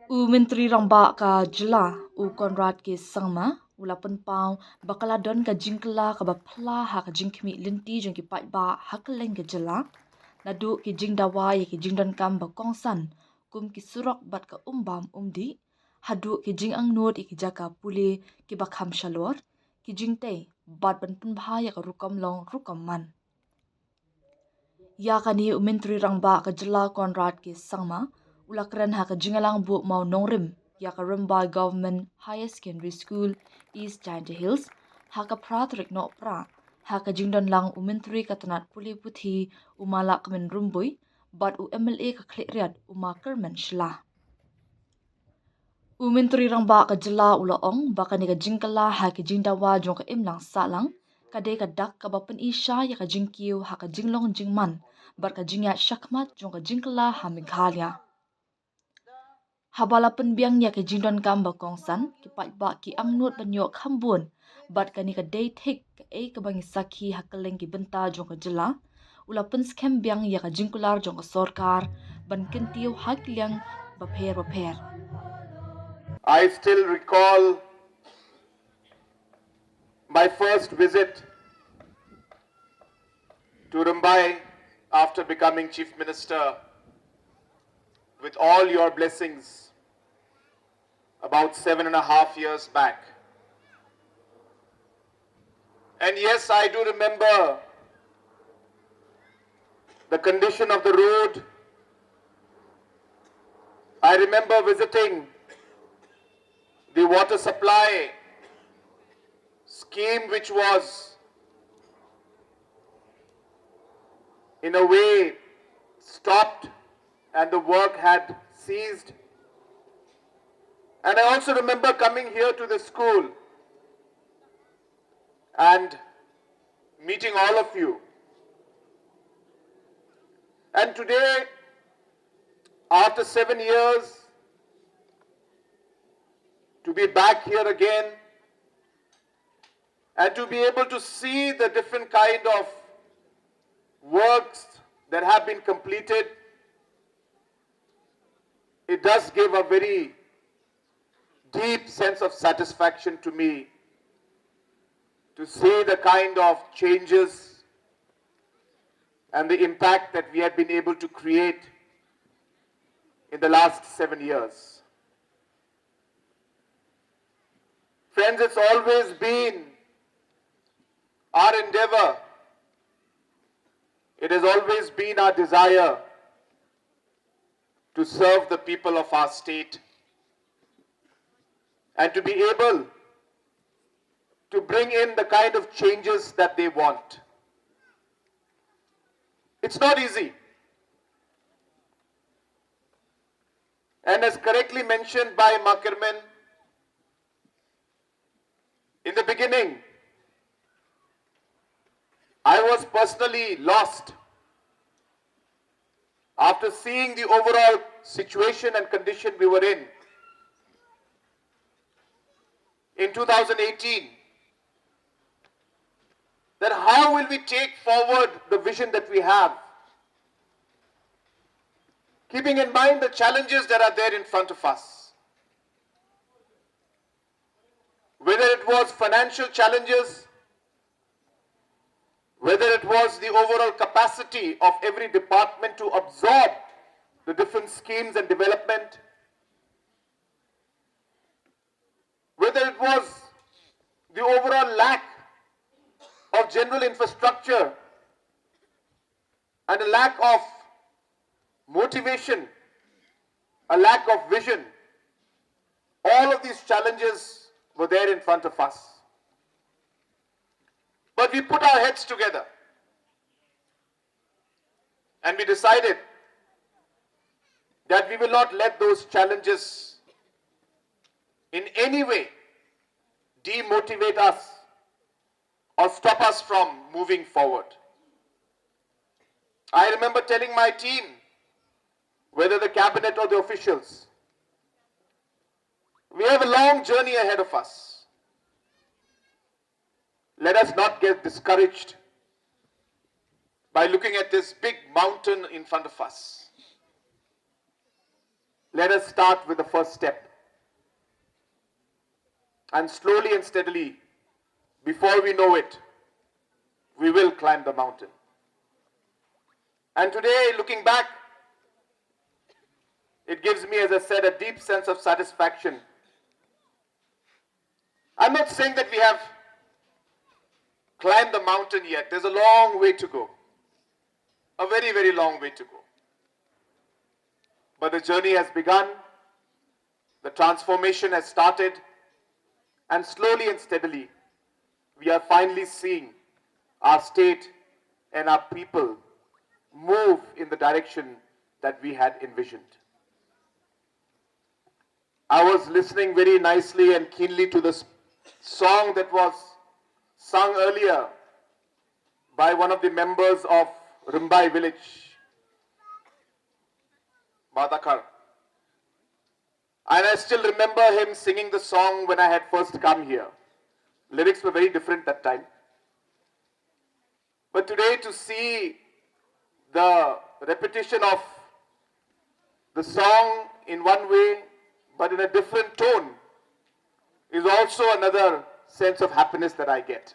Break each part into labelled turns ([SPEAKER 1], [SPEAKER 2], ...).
[SPEAKER 1] U Menteri Ramba ka jela u Konrad ke sangma ulapan pau bakaladon ka jingkla ka bapla ha ka jingkmi linti jong ki pai ba hakaleng ke jela nadu ki jingdawa ye ki jingdon kam ba kongsan kum ki surok bat ka umbam umdi hadu ki jing ang not ki jaka puli ki bakham shalor ki jingte bat ban pun bha ya ka rukom long rukom man ya kani u Menteri Ramba ka jela Konrad ke sangma ulakran ha ka jingalang bu mau nongrim ya ka Rymbai Govt HS School East Kyntiew Hills ha ka pratrik no pra ha ka jingdon lang u Menteri ka tanat puli puthi umala kamen rumbui bat u MLA ka khleryat uma kerman shla u Menteri Ramba ka jela ulaong bakani ka jingkala ha ki jingdawa jong ka imlang salang kade ka dak ka bapan isha ya ka jingkyiew ha ka jinglong jingman bat ka jingya shakmat jong ka jingkala ha Meghalaya habala penbiang ya ke jingdon kam ba kongsan ki pai ba ki angnut banyo khambun bat kani ka day thik ka ka bangi sakhi hakaleng ki benta jong ka jela ula pen scam biang ya ka jingkular jong ka sarkar ban kyntiew hakliang ba pher
[SPEAKER 2] I still recall my first visit to Rymbai after becoming Chief Minister with all your blessings about 7.5 years back. And yes, I do remember the condition of the road. I remember visiting the water supply scheme, which was in a way stopped and the work had ceased. And I also remember coming here to the school and meeting all of you. And today, after 7 years, to be back here again and to be able to see the different kind of works that have been completed, it does give a very deep sense of satisfaction to me to see the kind of changes and the impact that we have been able to create in the last 7 years. Friends, it's always been our endeavor, it has always been our desire to serve the people of our state and to be able to bring in the kind of changes that they want. It's not easy. And as correctly mentioned by Makirman, in the beginning, I was personally lost after seeing the overall situation and condition we were in 2018, that how will we take forward the vision that we have, keeping in mind the challenges that are there in front of us. Whether it was financial challenges, whether it was the overall capacity of every department to absorb the different schemes and development, whether it was the overall lack of general infrastructure and a lack of motivation, a lack of vision, all of these challenges were there in front of us. But we put our heads together and we decided that we will not let those challenges in any way demotivate us or stop us from moving forward. I remember telling my team, whether the cabinet or the officials, we have a long journey ahead of us. Let us not get discouraged by looking at this big mountain in front of us. let us start with the first step. And slowly and steadily, before we know it, we will climb the mountain. And today, looking back, it gives me, as I said, a deep sense of satisfaction. I'm not saying that we have climbed the mountain yet. There's a long way to go. A very, very long way to go. But the journey has begun. The transformation has started. And slowly and steadily, we are finally seeing our state and our people move in the direction that we had envisioned. I was listening very nicely and keenly to this song that was sung earlier by one of the members of Rymbai village, Madakar. And I still remember him singing the song when I had first come here. Lyrics were very different that time. But today, to see the repetition of the song in one way, but in a different tone, is also another sense of happiness that I get.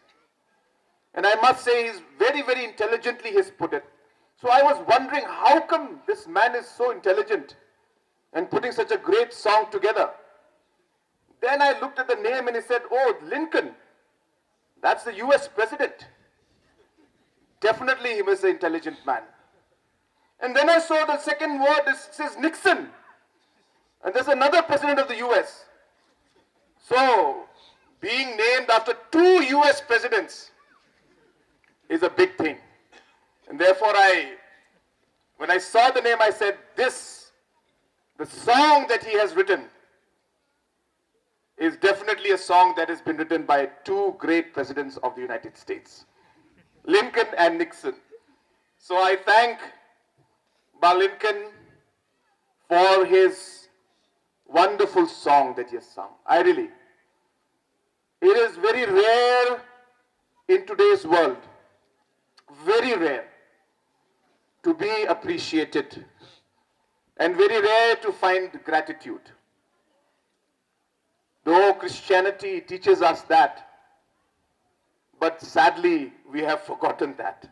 [SPEAKER 2] And I must say, he's very, very intelligently he's put it. So I was wondering, how come this man is so intelligent and putting such a great song together? Then I looked at the name and he said, oh, Lincoln, that's the US president. Definitely he was an intelligent man. And then I saw the second word, it says Nixon. And there's another president of the US. So, being named after two US presidents is a big thing. And therefore when I saw the name, I said, the song that he has written is definitely a song that has been written by two great presidents of the United States, Lincoln and Nixon. So I thank Lincoln for his wonderful song that he has sung. It is very rare in today's world, very rare to be appreciated and very rare to find gratitude. Though Christianity teaches us that, but sadly we have forgotten that.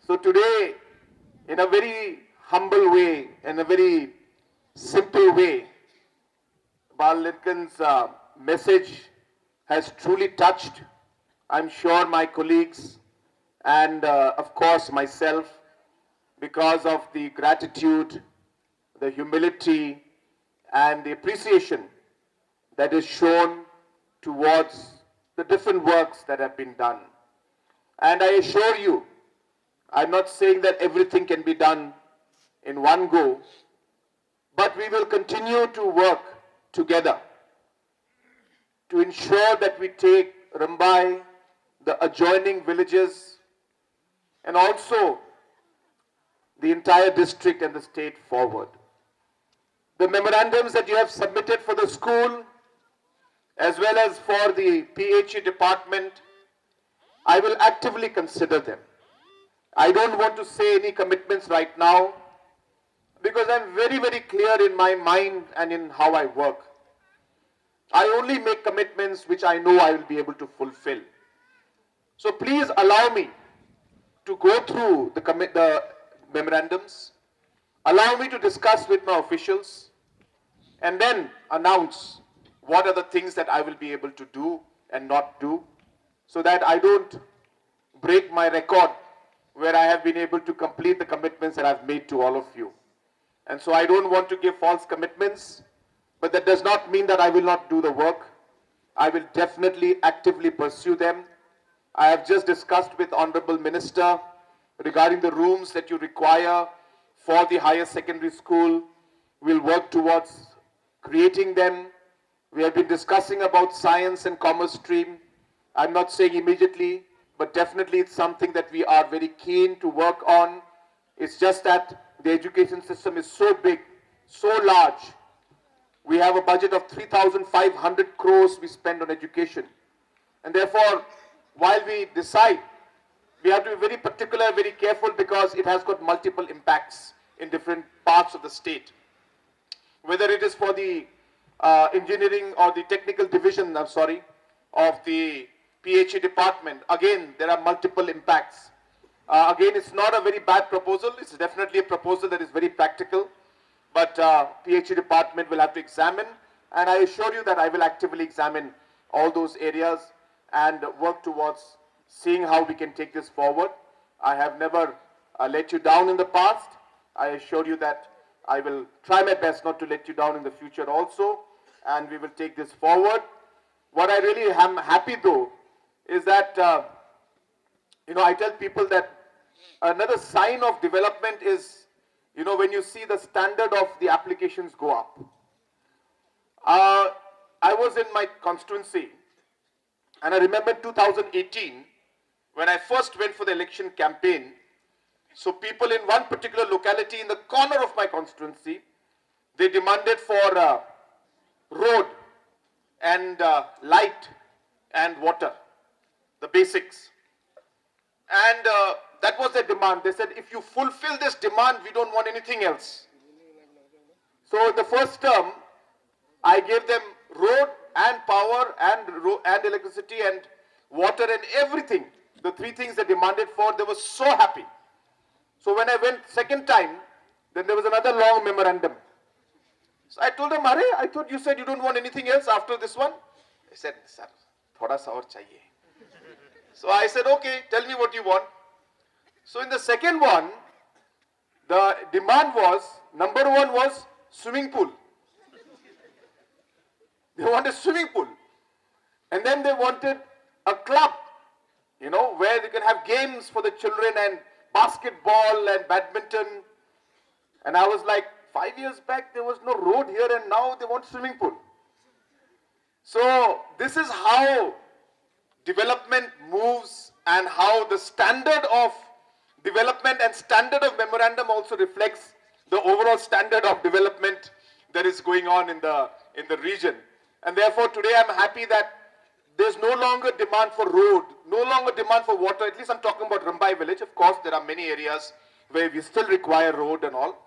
[SPEAKER 2] So today, in a very humble way, in a very simple way, Lincoln's message has truly touched, I'm sure, my colleagues and of course myself, because of the gratitude, the humility and the appreciation that is shown towards the different works that have been done. And I assure you, I'm not saying that everything can be done in one go, but we will continue to work together to ensure that we take Rymbai, the adjoining villages, and also the entire district and the state forward. The memorandums that you have submitted for the school, as well as for the PHE department, I will actively consider them. I don't want to say any commitments right now, because I'm very, very clear in my mind and in how I work. I only make commitments which I know I will be able to fulfill. So please allow me to go through the memorandums, allow me to discuss with my officials, and then announce what are the things that I will be able to do and not do, so that I don't break my record where I have been able to complete the commitments that I've made to all of you. And so I don't want to give false commitments, but that does not mean that I will not do the work. I will definitely actively pursue them. I have just discussed with Honorable Minister regarding the rooms that you require for the higher secondary school. We'll work towards creating them. We have been discussing about science and commerce stream. I'm not saying immediately, but definitely it's something that we are very keen to work on. It's just that the education system is so big, so large. We have a budget of 3,500 crores we spend on education. And therefore, while we decide, we have to be very particular, very careful, because it has got multiple impacts in different parts of the state. whether it is for the engineering or the technical division, of the PhD department. Again, there are multiple impacts. Again, it's not a very bad proposal. It's definitely a proposal that is very practical. But PhD department will have to examine. And I assure you that I will actively examine all those areas and work towards seeing how we can take this forward. I have never let you down in the past. I assure you that I will try my best not to let you down in the future also. And we will take this forward. What I really am happy though is that, I tell people that another sign of development is, when you see the standard of the applications go up. I was in my constituency, and I remember 2018, when I first went for the election campaign. So people in one particular locality in the corner of my constituency, they demanded for road and light and water, the basics. And that was their demand. They said, if you fulfill this demand, we don't want anything else. So in the first term, I gave them road and power and electricity and water and everything. The three things they demanded for, they were so happy. So when I went second time, then there was another long memorandum. So I told them, Are, I thought you said you don't want anything else after this one. They said, Sir, thoda sa aur chahiye. So I said, okay, tell me what you want. So in the second one, the demand was, number one was swimming pool. They wanted swimming pool. And then they wanted a club, where they can have games for the children and basketball and badminton. And I was like, 5 years back, there was no road here and now they want swimming pool. So this is how development moves and how the standard of development and standard of memorandum also reflects the overall standard of development that is going on in the region. And therefore today I'm happy that there's no longer demand for road, no longer demand for water. At least I'm talking about Rymbai village. Of course, there are many areas where we still require road and all.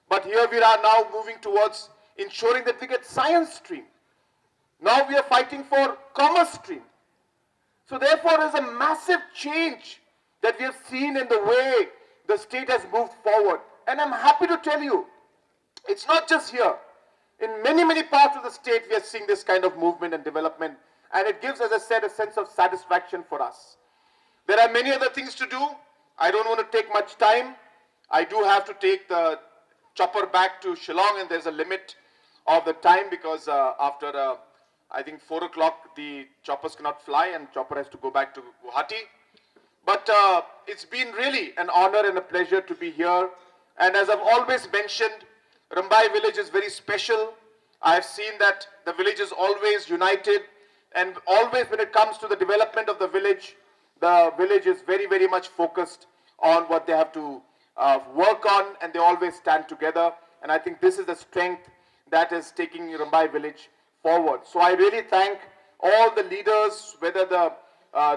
[SPEAKER 2] But here we are now moving towards ensuring that we get science stream. Now we are fighting for commerce stream. So therefore, there's a massive change that we have seen in the way the state has moved forward. And I'm happy to tell you, it's not just here. In many, many parts of the state, we are seeing this kind of movement and development. And it gives, as I said, a sense of satisfaction for us. There are many other things to do. I don't want to take much time. I do have to take the chopper back to Shillong, and there's a limit of the time because after I think 4 o'clock the choppers cannot fly and chopper has to go back to Guwahati. But it's been really an honor and a pleasure to be here. And as I've always mentioned, Rymbai village is very special. I've seen that the village is always united, and always when it comes to the development of the village is very, very much focused on what they have to work on, and they always stand together. And I think this is the strength that is taking Rymbai village forward. So I really thank all the leaders, whether the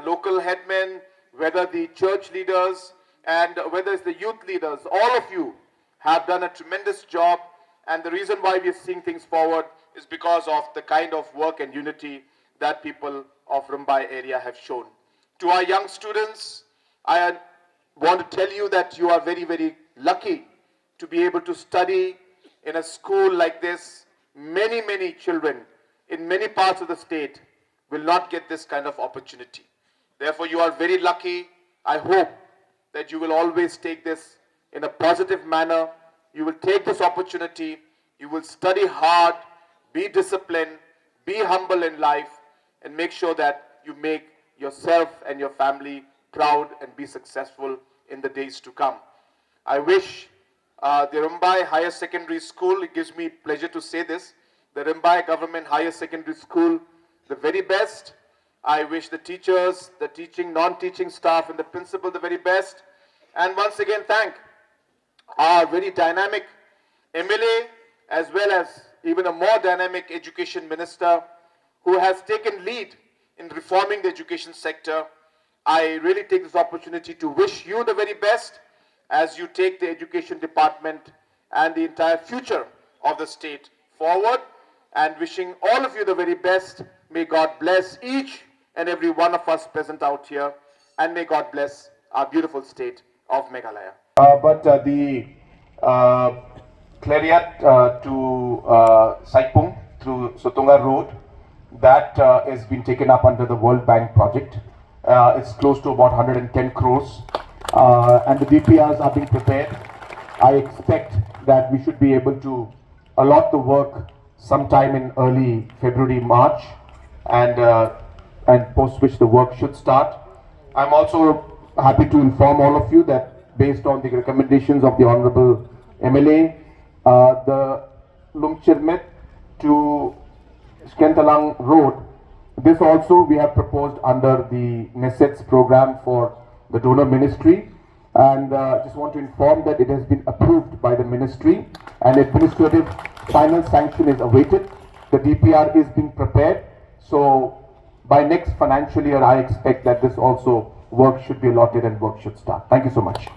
[SPEAKER 2] local headmen, whether the church leaders, and whether it's the youth leaders. All of you have done a tremendous job, and the reason why we are seeing things forward is because of the kind of work and unity that people of Rymbai area have shown. To our young students, I want to tell you that you are very, very lucky to be able to study in a school like this. Many, many children in many parts of the state will not get this kind of opportunity. Therefore, you are very lucky. I hope that you will always take this in a positive manner. You will take this opportunity. You will study hard, be disciplined, be humble in life, and make sure that you make yourself and your family proud and be successful in the days to come. I wish the Rymbai Higher Secondary School, it gives me pleasure to say this, the Rymbai Government Higher Secondary School, the very best. I wish the teachers, the teaching, non-teaching staff, and the principal the very best. And once again, thank our very dynamic MLA, as well as even a more dynamic education minister who has taken lead in reforming the education sector. I really take this opportunity to wish you the very best as you take the education department and the entire future of the state forward, and wishing all of you the very best. May God bless each and every one of us present out here, and may God bless our beautiful state of Meghalaya. But the Clariat to Saipung through Sotunga Road, that has been taken up under the World Bank project. It's close to about 110 crores, and the DPRs are being prepared. I expect that we should be able to allot the work sometime in early February, March, and post which the work should start. I'm also happy to inform all of you that based on the recommendations of the Honorable MLA, the Lumchirmet to Skentalang Road, this also we have proposed under the NESETS program for the donor ministry, and just want to inform that it has been approved by the ministry and administrative final sanction is awaited. The DPR is being prepared, so by next financial year I expect that this also work should be allotted and work should start. Thank you so much.